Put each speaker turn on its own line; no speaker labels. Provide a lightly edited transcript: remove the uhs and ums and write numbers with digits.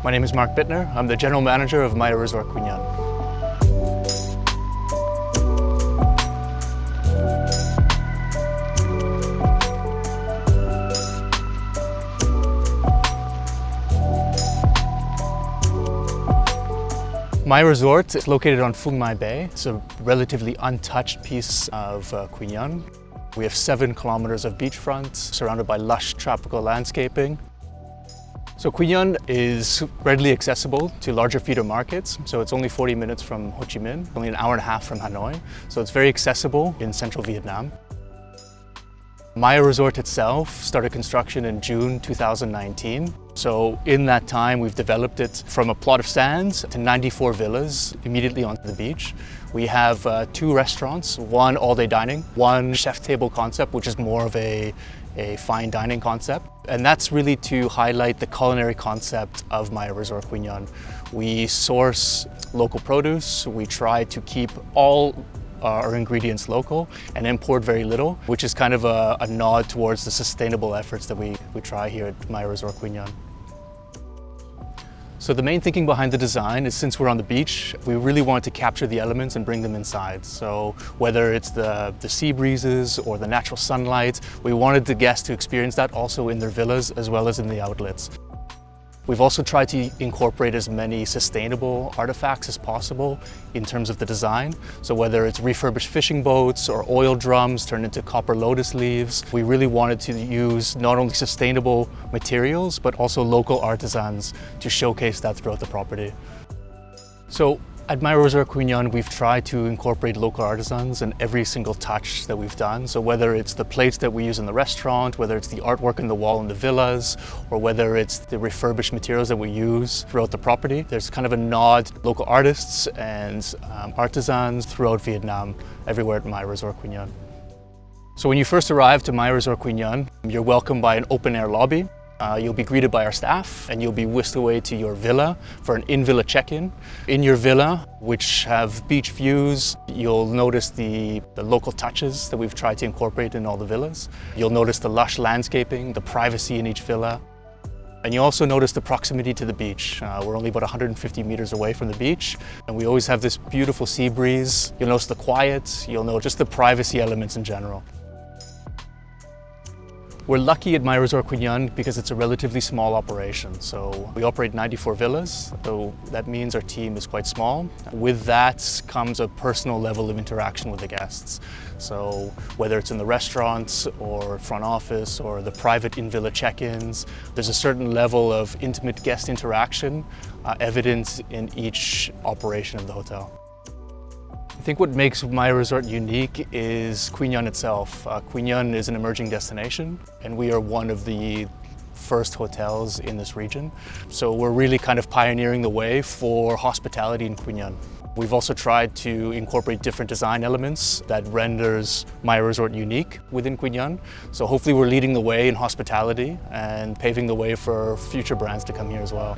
My name is Mark Bittner. I'm the General Manager of Maya Resort Quy Nhon. Maya Resort is located on Phung Mai Bay. It's a relatively untouched piece of Quy Nhon. We have 7 kilometers of beachfront, surrounded by lush tropical landscaping. So Quy Nhon is readily accessible to larger feeder markets. So it's only 40 minutes from Ho Chi Minh, only an hour and a half from Hanoi. So it's very accessible in central Vietnam. Maya Resort itself started construction in June 2019. So in that time, we've developed it from a plot of sands to 94 villas immediately onto the beach. We have 2 restaurants, one all-day dining, one chef table concept, which is more of a fine dining concept. And that's really to highlight the culinary concept of Maya Resort Quy Nhon. We source local produce. We try to keep all our ingredients local and import very little, which is kind of a nod towards the sustainable efforts that we try here at Maya Resort Quy Nhon. So the main thinking behind the design is, since we're on the beach, we really wanted to capture the elements and bring them inside. So whether it's the sea breezes or the natural sunlight, we wanted the guests to experience that also in their villas as well as in the outlets. We've also tried to incorporate as many sustainable artifacts as possible in terms of the design. So whether it's refurbished fishing boats or oil drums turned into copper lotus leaves, we really wanted to use not only sustainable materials, but also local artisans to showcase that throughout the property. So at Maya Resort Quy Nhon, we've tried to incorporate local artisans in every single touch that we've done. So whether it's the plates that we use in the restaurant, whether it's the artwork in the wall in the villas, or whether it's the refurbished materials that we use throughout the property, there's kind of a nod to local artists and artisans throughout Vietnam, everywhere at Maya Resort Quy Nhon. So when you first arrive to Maya Resort Quy Nhon, you're welcomed by an open-air lobby. You'll be greeted by our staff and you'll be whisked away to your villa for an in-villa check-in. In your villa, which have beach views, you'll notice the local touches that we've tried to incorporate in all the villas. You'll notice the lush landscaping, the privacy in each villa. And you also notice the proximity to the beach. We're only about 150 meters away from the beach, and we always have this beautiful sea breeze. You'll notice the quiet, you'll know just the privacy elements in general. We're lucky at Maya Resort Quy Nhon because it's a relatively small operation. So we operate 94 villas, so that means our team is quite small. With that comes a personal level of interaction with the guests. So whether it's in the restaurants or front office or the private in-villa check-ins, there's a certain level of intimate guest interaction evident in each operation of the hotel. I think what makes Maya Resort unique is Quy Nhon itself. Quy Nhon is an emerging destination, and we are one of the first hotels in this region. So we're really kind of pioneering the way for hospitality in Quy Nhon. We've also tried to incorporate different design elements that renders Maya Resort unique within Quy Nhon. So hopefully we're leading the way in hospitality and paving the way for future brands to come here as well.